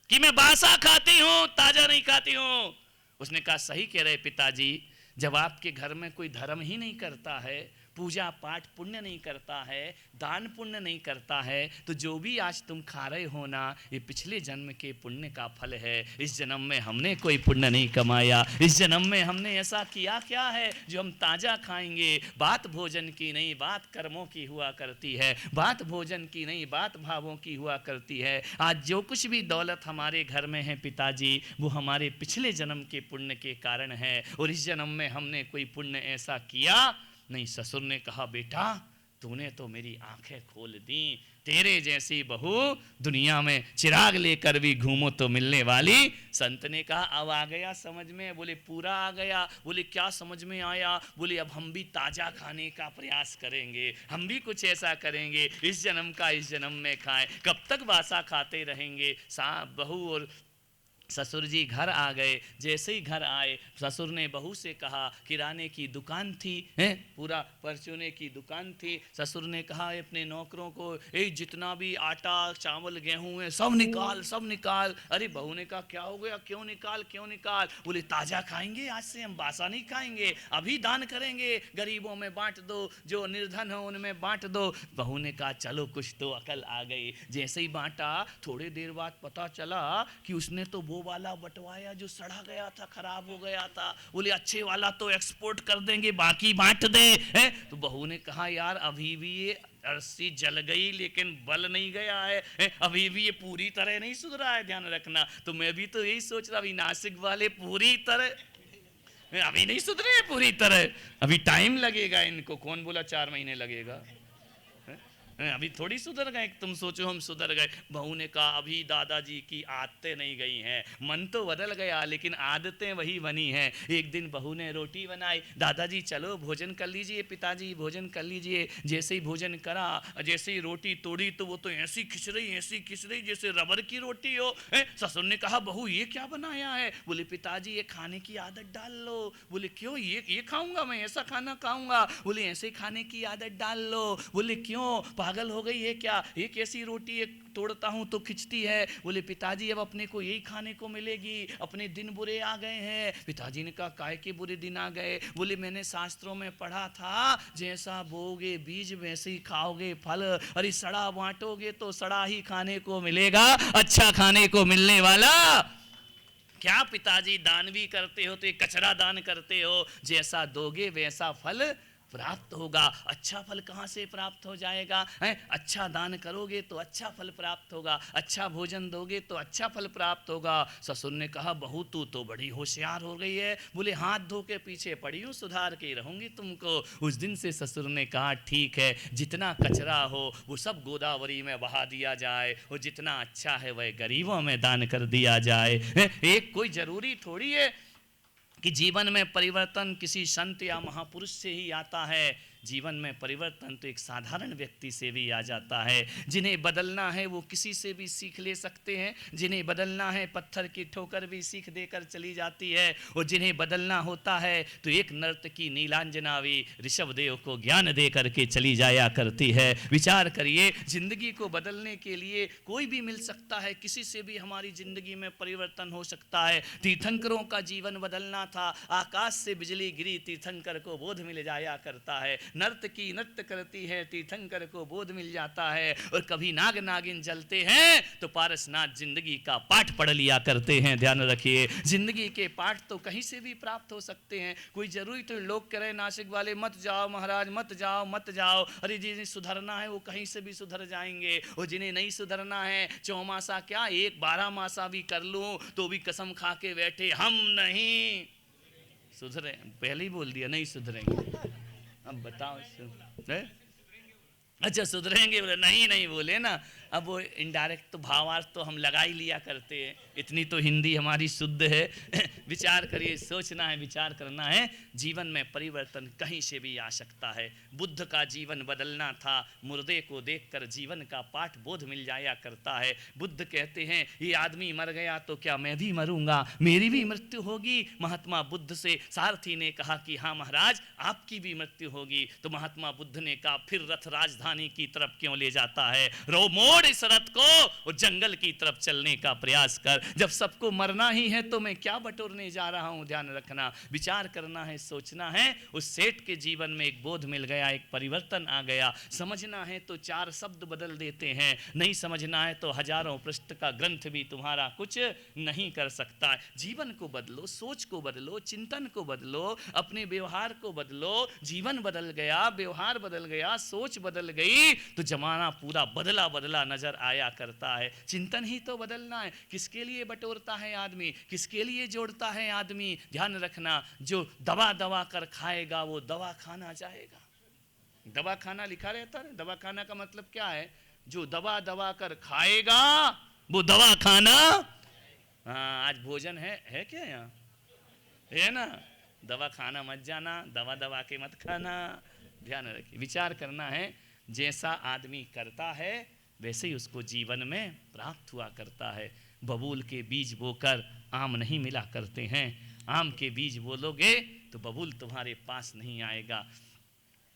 कि मैं बासा खाती हूं, ताजा नहीं खाती हूं? उसने कहा सही कह रहे पिताजी, जब आपके घर में कोई धर्म ही नहीं करता है, पूजा पाठ पुण्य नहीं करता है, दान पुण्य नहीं करता है, तो जो भी आज तुम खा रहे हो ना, ये पिछले जन्म के पुण्य का फल है। इस जन्म में हमने कोई पुण्य नहीं कमाया, इस जन्म में हमने ऐसा किया क्या है जो हम ताजा खाएंगे? बात भोजन की नहीं, बात कर्मों की हुआ करती है, बात भोजन की नहीं, बात भावों की हुआ करती है। आज जो कुछ भी दौलत हमारे घर में है पिताजी, वो हमारे पिछले जन्म के पुण्य के कारण है, और इस जन्म में हमने कोई पुण्य ऐसा किया नहीं। ससुर ने कहा बेटा तूने तो मेरी आंखें खोल दी, तेरे जैसी बहू दुनिया में चिराग लेकर भी घूमो तो मिलने वाली। संत ने कहा अब आ गया समझ में? बोले पूरा आ गया। बोले क्या समझ में आया? बोले अब हम भी ताजा खाने का प्रयास करेंगे, हम भी कुछ ऐसा करेंगे इस जन्म का इस जन्म में खाएं। कब तक बासा खाते रहेंगे? बहू और ससुर जी घर आ गए। जैसे ही घर आए, ससुर ने बहू से कहा, किराने की दुकान थी, हैं पूरा परचूने की दुकान थी। ससुर ने कहा अपने नौकरों को, ए जितना भी आटा चावल गेहूं है सब निकाल, सब निकाल। अरे बहू ने कहा क्या हो गया, क्यों निकाल, क्यों निकाल? बोले ताजा खाएंगे, आज से हम बासा नहीं खाएंगे, अभी दान करेंगे, गरीबों में बांट दो, जो निर्धन हो उनमें बांट दो। बहू ने कहा चलो कुछ तो अकल आ गई। जैसे ही बांटा, थोड़ी देर बाद पता चला कि उसने तो वो वाला बंटवाया जो सड़ा गया था, खराब हो गया था। बोले अच्छे वाला तो एक्सपोर्ट कर देंगे, बाकी बांट दे। तो बहू ने कहा यार अभी भी ये अरसी जल गई लेकिन बल नहीं गया है, अभी भी ये पूरी तरह नहीं सुधरा है, ध्यान रखना। तो मैं भी तो यही सोच रहा, अभी नासिक वाले पूरी तरह अभी नहीं सुधरे पूरी तरह, अभी टाइम लगेगा इनको। कौन बोला 4 महीने लगेगा? अभी थोड़ी सुधर गए, तुम सोचो हम सुधर गए। बहू ने कहा अभी दादाजी की आदतें नहीं गई हैं, मन तो बदल गया लेकिन आदतें वही बनी हैं। एक दिन बहू ने रोटी बनाई, दादाजी चलो भोजन कर लीजिए, पिताजी भोजन कर लीजिए। जैसे ही भोजन करा, जैसे ही रोटी तोड़ी तो वो तो ऐसी खिंच रही जैसे रबर की रोटी हो। ससुर ने कहा बहू ये क्या बनाया है? बोले पिताजी ये खाने की आदत डाल लो। बोले क्यों? ये खाऊंगा मैं, ऐसा खाना खाऊंगा? बोले ऐसे खाने की आदत डाल लो। बोले क्यों, पागल हो गई है क्या? ये कैसी रोटी है, तोड़ता हूं तो खिंचती है। बोले पिताजी अब अपने को यही खाने को मिलेगी, अपने दिन बुरे आ गए हैं। पिताजी ने कहा काय के बुरे दिन आ गए? बोले मैंने शास्त्रों में पढ़ा था जैसा बोगे बीज वैसे ही खाओगे फल, अरे सड़ा बांटोगे तो सड़ा ही खाने को मिलेगा, अच्छा खाने को मिलने वाला क्या? पिताजी दान भी करते हो तो ये कचरा दान करते हो, जैसा दोगे वैसा फल प्राप्त होगा। अच्छा फल कहाँ से प्राप्त हो जाएगा? अच्छा दान करोगे तो अच्छा फल प्राप्त होगा, अच्छा भोजन दोगे तो अच्छा फल प्राप्त होगा। ससुर ने कहा बहू तू तो बड़ी होशियार हो गई है। बोले हाथ धो के पीछे पड़ी हूँ, सुधार के रहूंगी तुमको। उस दिन से ससुर ने कहा ठीक है, जितना कचरा हो वो सब गोदावरी में बहा दिया जाए, और जितना अच्छा है वह गरीबों में दान कर दिया जाए। एक कोई जरूरी थोड़ी है कि जीवन में परिवर्तन किसी संत या महापुरुष से ही आता है। जीवन में परिवर्तन तो एक साधारण व्यक्ति से भी आ जाता है। जिन्हें बदलना है वो किसी से भी सीख ले सकते हैं, जिन्हें बदलना है पत्थर की ठोकर भी सीख देकर चली जाती है, और जिन्हें बदलना होता है तो एक नर्तकी नीलांजना भी ऋषभदेव को ज्ञान दे करके चली जाया करती है। विचार करिए, जिंदगी को बदलने के लिए कोई भी मिल सकता है, किसी से भी हमारी जिंदगी में परिवर्तन हो सकता है। तीर्थंकरों का जीवन बदलना था, आकाश से बिजली गिरी, तीर्थंकर को बोध मिल जाया करता है। नर्तकी नृत्य करती है, तीर्थंकर को बोध मिल जाता है। और कभी नाग नागिन जलते हैं तो पारसनाथ जिंदगी का पाठ पढ़ लिया करते हैं। ध्यान रखिए, जिंदगी के पाठ तो कहीं से भी प्राप्त हो सकते हैं। कोई जरूरी तो लोग कह रहे नासिक वाले मत जाओ महाराज, मत जाओ मत जाओ। अरे जिन्हें सुधरना है वो कहीं से भी सुधर जाएंगे, और जिन्हें नहीं सुधरना है चौमासा क्या 12 मासा भी कर लूं तो भी कसम खा के बैठे हम नहीं सुधरे। पहले ही बोल दिया नहीं सुधरेंगे। अब बताओ अच्छा सुधरेंगे? बोले नहीं बोले ना, अब वो इनडायरेक्ट तो भावार्थ तो हम लगा ही लिया करते हैं, इतनी तो हिंदी हमारी शुद्ध है। विचार करिए, सोचना है, विचार करना है। जीवन में परिवर्तन कहीं से भी आ सकता है। बुद्ध का जीवन बदलना था, मुर्दे को देखकर जीवन का पाठ बोध मिल जाया करता है। बुद्ध कहते हैं ये आदमी मर गया तो क्या मैं भी मरूंगा, मेरी भी मृत्यु होगी। महात्मा बुद्ध से सारथी ने कहा कि हाँ महाराज आपकी भी मृत्यु होगी। तो महात्मा बुद्ध ने कहा फिर रथ राजधानी की तरफ क्यों ले जाता है, रो मोड़ इस रथ को और जंगल की तरफ चलने का प्रयास कर। जब सबको मरना ही है तो मैं क्या बटोरने जा रहा हूं। ध्यान रखना, विचार करना है, सोचना है। उस सेठ के जीवन में एक बोध मिल गया, एक परिवर्तन आ गया। समझना है तो 4 शब्द बदल देते हैं, नहीं समझना है तो हजारों पृष्ठ का ग्रंथ भी तुम्हारा कुछ नहीं कर सकता। जीवन को बदलो, सोच को बदलो, चिंतन को बदलो, अपने व्यवहार को बदलो। जीवन बदल गया, व्यवहार बदल गया, सोच बदल गई तो जमाना पूरा बदला बदला नजर आया करता है। चिंतन ही तो बदलना है। किसके लिए बटोरता है आदमी, किसके लिए जोड़ता है आदमी। ध्यान रखना, जो दवा दवा कर खाएगा वो दवा खाना जाएगा। दवा खाना लिखा रहता है, दवा खाना का मतलब क्या है, जो दवा दवा कर खाएगा वो दवा खाना। हाँ, आज भोजन है क्या यहाँ, है ना। दवा खाना मत जाना, दवा दवा के मत खाना। ध्यान रखिए, विचार करना है। जैसा आदमी करता है वैसे ही उसको जीवन में प्राप्त हुआ करता है। बबूल के बीज बोकर आम नहीं मिला करते हैं। आम के बीज बोलोगे तो बबूल तुम्हारे पास नहीं आएगा।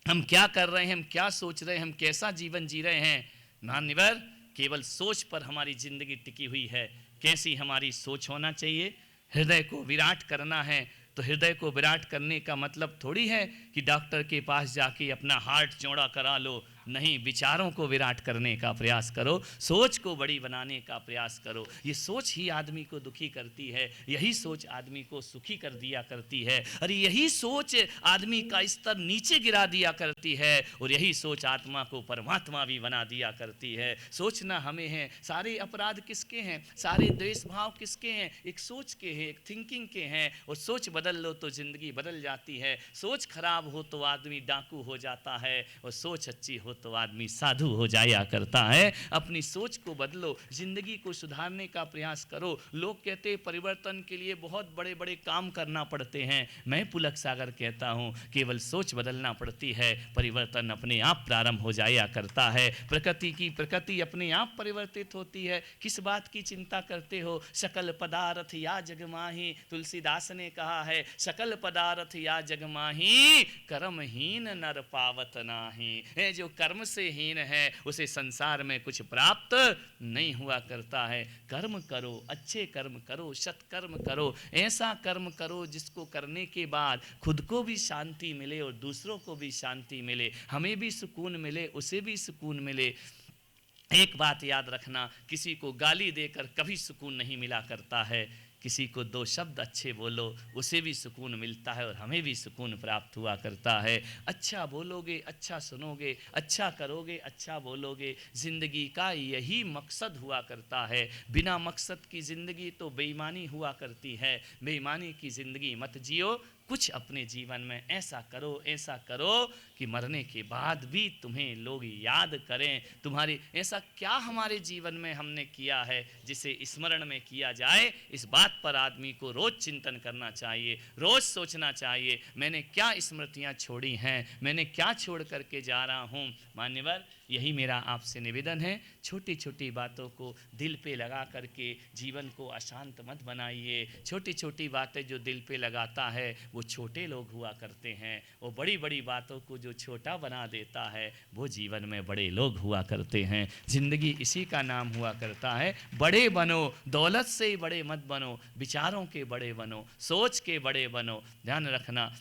हम क्या कर रहे हैं, हम क्या सोच रहे हैं, हम कैसा जीवन जी रहे हैं, मान्यवर केवल सोच पर हमारी जिंदगी टिकी हुई है। कैसी हमारी सोच होना चाहिए। हृदय को विराट करना है तो हृदय को विराट करने का मतलब थोड़ी है कि डॉक्टर के पास जाके अपना हार्ट चौड़ा करा लो। नहीं, विचारों को विराट करने का प्रयास करो, सोच को बड़ी बनाने का प्रयास करो। ये सोच ही आदमी को दुखी करती है, यही सोच आदमी को सुखी कर दिया करती है, और यही सोच आदमी का स्तर नीचे गिरा दिया करती है, और यही सोच आत्मा को परमात्मा भी बना दिया करती है। सोचना हमें है। सारे अपराध किसके हैं, सारे द्वेष भाव किसके हैं, एक सोच के हैं, एक थिंकिंग के हैं। और सोच बदल लो तो जिंदगी बदल जाती है। सोच खराब हो तो आदमी डाकू हो जाता है, और सोच अच्छी हो तो आदमी साधु हो जाया करता है। अपनी सोच को बदलो, जिंदगी को सुधारने का प्रयास करो। लोग कहते हैं परिवर्तन के लिए बहुत बड़े बड़े काम करना पड़ते हैं। मैं पुलक सागर कहता हूं केवल सोच बदलना पड़ती है, परिवर्तन अपने आप प्रारंभ हो जाया करता है। प्रकृति अपने आप परिवर्तित होती है। किस बात की चिंता करते हो। सकल पदार्थ या जग माही, तुलसीदास ने कहा है सकल पदार्थ या जग माही, कर्महीन नर पावत नाही। जो कर्म से हीन है उसे संसार में कुछ प्राप्त नहीं हुआ करता है। कर्म करो, अच्छे कर्म करो, सत्कर्म करो, ऐसा कर्म करो जिसको करने के बाद खुद को भी शांति मिले और दूसरों को भी शांति मिले, हमें भी सुकून मिले, उसे भी सुकून मिले। एक बात याद रखना, किसी को गाली देकर कभी सुकून नहीं मिला करता है। किसी को 2 शब्द अच्छे बोलो, उसे भी सुकून मिलता है और हमें भी सुकून प्राप्त हुआ करता है। अच्छा बोलोगे, अच्छा सुनोगे, अच्छा करोगे, अच्छा बोलोगे, ज़िंदगी का यही मकसद हुआ करता है। बिना मकसद की ज़िंदगी तो बेईमानी हुआ करती है। बेईमानी की ज़िंदगी मत जियो। कुछ अपने जीवन में ऐसा करो कि मरने के बाद भी तुम्हें लोग याद करें। तुम्हारी ऐसा क्या हमारे जीवन में हमने किया है जिसे स्मरण में किया जाए, इस बात पर आदमी को रोज़ चिंतन करना चाहिए, रोज़ सोचना चाहिए। मैंने क्या स्मृतियाँ छोड़ी हैं, मैंने क्या छोड़ करके जा रहा हूँ। मान्यवर, यही मेरा आपसे निवेदन है। छोटी छोटी बातों को दिल पे लगा करके जीवन को अशांत मत बनाइए। छोटी छोटी बातें जो दिल पे लगाता है वो छोटे लोग हुआ करते हैं, वो बड़ी बड़ी बातों को जो छोटा बना देता है वो जीवन में बड़े लोग हुआ करते हैं। ज़िंदगी इसी का नाम हुआ करता है। बड़े बनो, दौलत से ही बड़े मत बनो, विचारों के बड़े बनो, सोच के बड़े बनो। ध्यान रखना,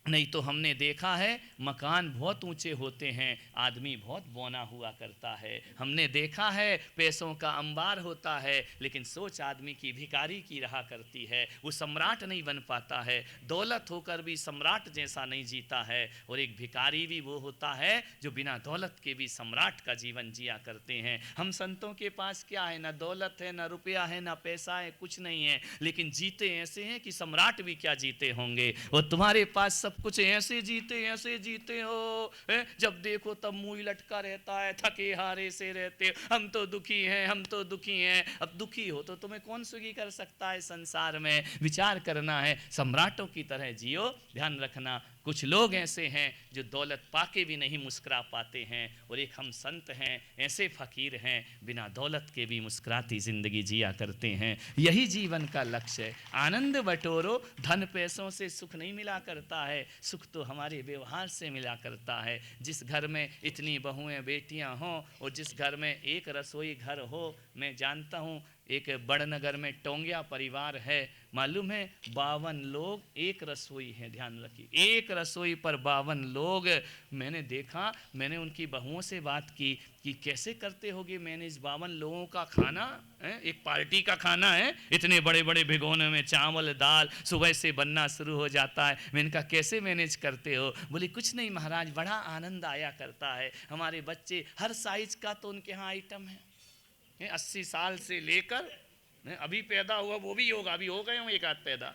नहीं तो हमने देखा है मकान बहुत ऊंचे होते हैं, आदमी बहुत बौना हुआ करता है। हमने देखा है पैसों का अंबार होता है, लेकिन सोच आदमी की भिखारी की रहा करती है, वो सम्राट नहीं बन पाता है। दौलत होकर भी सम्राट जैसा नहीं जीता है, और एक भिखारी भी वो होता है जो बिना दौलत के भी सम्राट का जीवन जिया करते हैं। हम संतों के पास क्या है, ना दौलत है, ना रुपया है, ना पैसा है, कुछ नहीं है, लेकिन जीते ऐसे हैं कि सम्राट भी क्या जीते होंगे। और तुम्हारे पास सब सब कुछ ऐसे जीते हो, जब देखो तब मुंह लटका रहता है, थके हारे से रहते हो, हम तो दुखी हैं। अब दुखी हो तो तुम्हें कौन सुखी कर सकता है संसार में? विचार करना है, सम्राटों की तरह जियो। ध्यान रखना, कुछ लोग ऐसे हैं जो दौलत पाके भी नहीं मुस्कुरा पाते हैं, और एक हम संत हैं, ऐसे फकीर हैं बिना दौलत के भी मुस्कुराती ज़िंदगी जिया करते हैं। यही जीवन का लक्ष्य है। आनंद बटोरो, धन पैसों से सुख नहीं मिला करता है, सुख तो हमारे व्यवहार से मिला करता है। जिस घर में इतनी बहुएं बेटियां हों और जिस घर में एक रसोई घर हो, मैं जानता हूँ एक बड़नगर में टोंगिया परिवार है, मालूम है 52 लोग, एक रसोई है। ध्यान रखिए, एक रसोई पर 52 लोग। मैंने देखा, मैंने उनकी बहुओं से बात की कि कैसे करते होगे मैनेज 52 लोगों का खाना है? एक पार्टी का खाना है, इतने बड़े बड़े भिगोने में चावल दाल सुबह से बनना शुरू हो जाता है। मैंने कहा कैसे मैनेज करते हो? बोले कुछ नहीं महाराज, बड़ा आनंद आया करता है। हमारे बच्चे हर साइज का तो उनके यहाँ आइटम है, 80 साल से लेकर अभी पैदा हुआ वो भी होगा, अभी हो गए हों एक आध पैदा,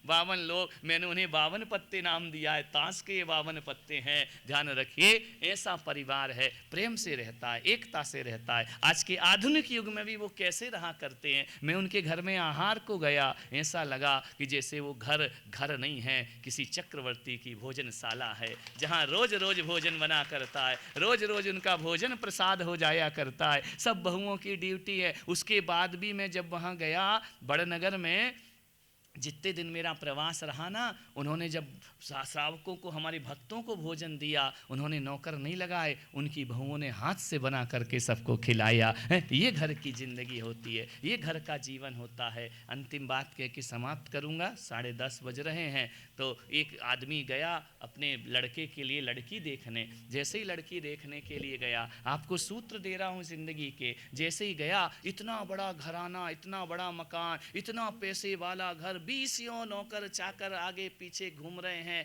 52 लोग। मैंने उन्हें 52 पत्ते नाम दिया है, ताश के ये 52 पत्ते हैं। ध्यान रखिए, ऐसा परिवार है, प्रेम से रहता है, एकता से रहता है। आज के आधुनिक युग में भी वो कैसे रहा करते हैं। मैं उनके घर में आहार को गया, ऐसा लगा कि जैसे वो घर नहीं है, किसी चक्रवर्ती की भोजनशाला है, जहाँ रोज रोज भोजन बना करता है, रोज रोज उनका भोजन प्रसाद हो जाया करता है। सब बहुओं की ड्यूटी है। उसके बाद भी मैं जब वहाँ गया बड़नगर में, जितने दिन मेरा प्रवास रहा ना, उन्होंने जब श्रावकों को, हमारे भक्तों को भोजन दिया, उन्होंने नौकर नहीं लगाए, उनकी बहुओं ने हाथ से बना करके सबको खिलाया। ये घर की ज़िंदगी होती है, ये घर का जीवन होता है। अंतिम बात कह के समाप्त करूँगा, 10:30 बज रहे हैं। तो एक आदमी गया अपने लड़के के लिए लड़की देखने। जैसे ही लड़की देखने के लिए गया, आपको सूत्र दे रहा हूँ ज़िंदगी के, जैसे ही गया, इतना बड़ा घराना, इतना बड़ा मकान, इतना पैसे वाला घर, 20 नौकर चाकर आगे पीछे घूम रहे हैं,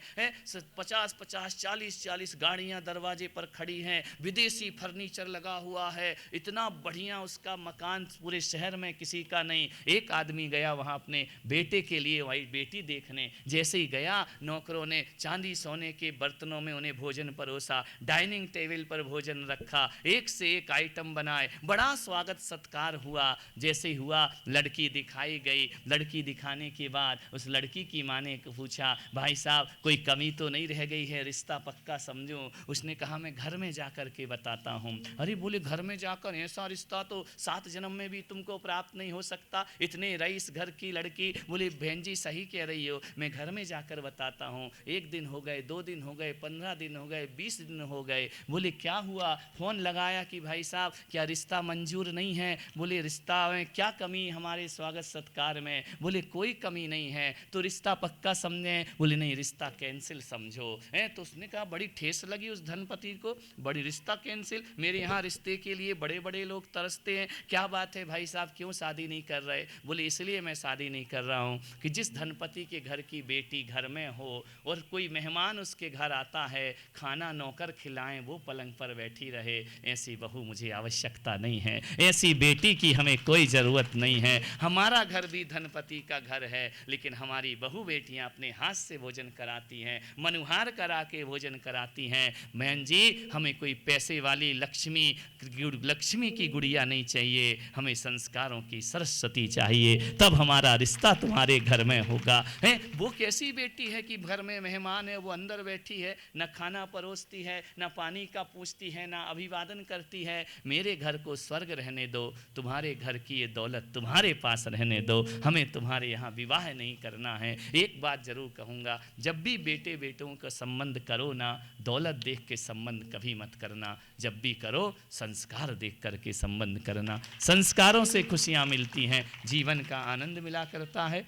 50 40 गाड़ियां दरवाजे पर खड़ी हैं, विदेशी फर्नीचर लगा हुआ है, इतना बढ़िया उसका मकान पूरे शहर में किसी का नहीं। एक आदमी गया वहां अपने बेटे के लिए वही बेटी देखने। जैसे ही गया, नौकरों ने चांदी सोने के बर्तनों में उन्हें भोजन परोसा, डाइनिंग टेबल पर भोजन रखा, एक से एक आइटम बनाए, बड़ा स्वागत सत्कार हुआ। जैसे ही हुआ, लड़की दिखाई गई। लड़की दिखाने के बाद उस लड़की की माँ ने पूछा, भाई साहब कोई कमी तो नहीं रह गई है, रिश्ता पक्का समझो। उसने कहा मैं घर में जाकर के बताता हूँ। अरे बोले घर में जाकर? ऐसा रिश्ता तो 7 जन्म में भी तुमको प्राप्त नहीं हो सकता, इतने रईस घर की लड़की। बोले बहन जी सही कह रही हो, मैं घर में जाकर बताता हूँ। 1 दिन हो गए, 2 दिन हो गए, 15 दिन हो गए, 20 दिन हो गए। बोले क्या हुआ? फ़ोन लगाया कि भाई साहब क्या रिश्ता मंजूर नहीं है? बोले रिश्ता में क्या कमी हमारे स्वागत सत्कार में? बोले कोई कमी नहीं है, तो रिश्ता पक्का समझें? बोले नहीं, रिश्ता कैंसिल समझो। तो उसने कहा, बड़ी ठेस लगी उस धनपति को, बड़ी रिश्ता कैंसिल? मेरे यहाँ रिश्ते के लिए बड़े बड़े लोग तरसते हैं, क्या बात है भाई साहब क्यों शादी नहीं कर रहे? बोले इसलिए मैं शादी नहीं कर रहा हूँ कि जिस धनपति के घर की बेटी घर में हो और कोई मेहमान उसके घर आता है, खाना नौकर खिलाएं, वो पलंग पर बैठी रहे, ऐसी बहू मुझे आवश्यकता नहीं है, ऐसी बेटी की हमें कोई ज़रूरत नहीं है। हमारा घर भी धनपति का घर है, लेकिन हमारी बहू बेटियां अपने हाथ से भोजन कराती हैं, मनुहार करा के भोजन कराती हैं। बहन जी हमें कोई पैसे वाली लक्ष्मी की गुड़िया नहीं चाहिए, हमें संस्कारों की सरस्वती चाहिए, तब हमारा रिश्ता तुम्हारे घर में होगा। वो कैसी बेटी है कि घर में मेहमान है, वो अंदर बैठी है, न खाना परोसती है, न पानी का पूछती है, न अभिवादन करती है। मेरे घर को स्वर्ग रहने दो, तुम्हारे घर की ये दौलत तुम्हारे पास रहने दो, हमें तुम्हारे यहाँ विवाह नहीं करना है। एक बात जरूर कहूँगा, जब भी बेटे बेटों का संबंध करो ना, दौलत देख के संबंध कभी मत करना, जब भी करो संस्कार देख करके संबंध करना। संस्कारों से खुशियाँ मिलती हैं, जीवन का आनंद मिला करता है।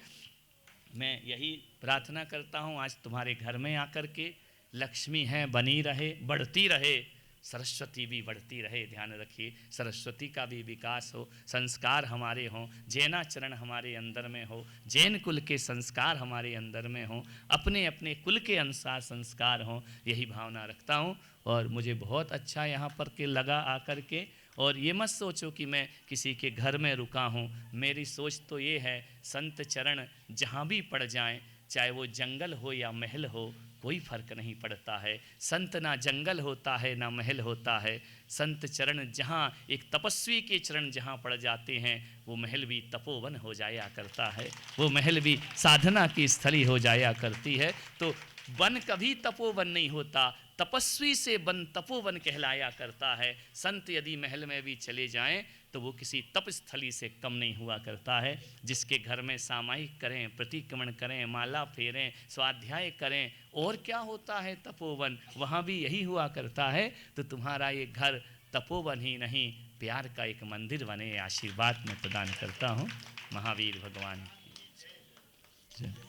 मैं यही प्रार्थना करता हूँ आज तुम्हारे घर में आकर के लक्ष्मी है बनी रहे, बढ़ती रहे, सरस्वती भी बढ़ती रहे। ध्यान रखिए, सरस्वती का भी विकास हो, संस्कार हमारे हों, जैनाचरण हमारे अंदर में हो, जैन कुल के संस्कार हमारे अंदर में हों, अपने अपने कुल के अनुसार संस्कार हों, यही भावना रखता हूँ। और मुझे बहुत अच्छा यहाँ पर के लगा आकर के। और ये मत सोचो कि मैं किसी के घर में रुका हूँ, मेरी सोच तो ये है संत चरण जहाँ भी पड़ जाएं, चाहे वो जंगल हो या महल हो, कोई फर्क नहीं पड़ता है। संत ना जंगल होता है ना महल होता है, संत चरण जहाँ, एक तपस्वी के चरण जहाँ पड़ जाते हैं वो महल भी तपोवन हो जाया करता है, वो महल भी साधना की स्थली हो जाया करती है। तो वन कभी तपोवन नहीं होता, तपस्वी से वन तपोवन कहलाया करता है। संत यदि महल में भी चले जाएं तो वो किसी तपस्थली से कम नहीं हुआ करता है। जिसके घर में सामायिक करें, प्रतिक्रमण करें, माला फेरें, स्वाध्याय करें, और क्या होता है तपोवन, वहाँ भी यही हुआ करता है। तो तुम्हारा ये घर तपोवन ही नहीं, प्यार का एक मंदिर बने, आशीर्वाद में प्रदान करता हूँ। महावीर भगवान की जय।